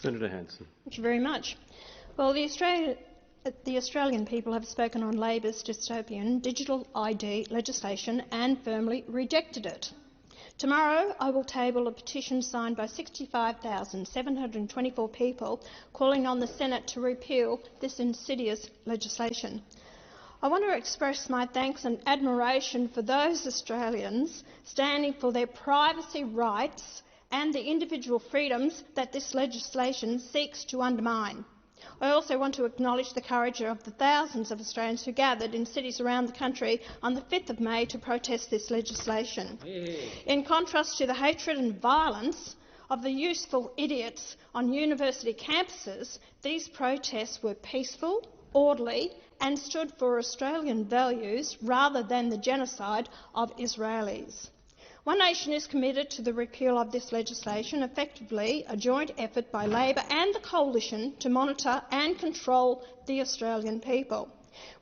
Senator Hanson. Thank you very much. Well, the Australian people have spoken on Labor's dystopian digital ID legislation and firmly rejected it. Tomorrow I will table a petition signed by 65,724 people calling on the Senate to repeal this insidious legislation. I want to express my thanks and admiration for those Australians standing for their privacy rights and the individual freedoms that this legislation seeks to undermine. I also want to acknowledge the courage of the thousands of Australians who gathered in cities around the country on the 5th of May to protest this legislation. In contrast to the hatred and violence of the useful idiots on university campuses, these protests were peaceful, orderly and stood for Australian values rather than the genocide of Israelis. One Nation is committed to the repeal of this legislation, effectively a joint effort by Labor and the Coalition to monitor and control the Australian people.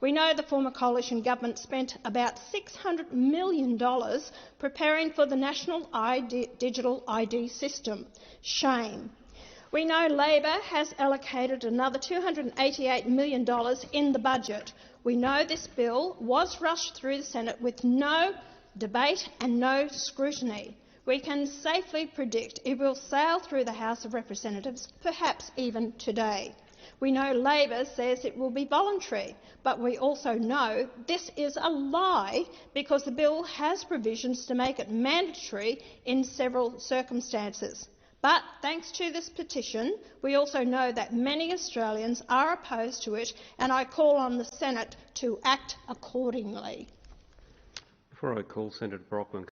We know the former Coalition government spent about $600 million preparing for the national digital ID system. Shame. We know Labor has allocated another $288 million in the budget. We know this bill was rushed through the Senate with no debate and no scrutiny. We can safely predict it will sail through the House of Representatives, perhaps even today. We know Labor says it will be voluntary, but we also know this is a lie because the bill has provisions to make it mandatory in several circumstances. But thanks to this petition, we also know that many Australians are opposed to it, and I call on the Senate to act accordingly. Before I call Senator Brockman,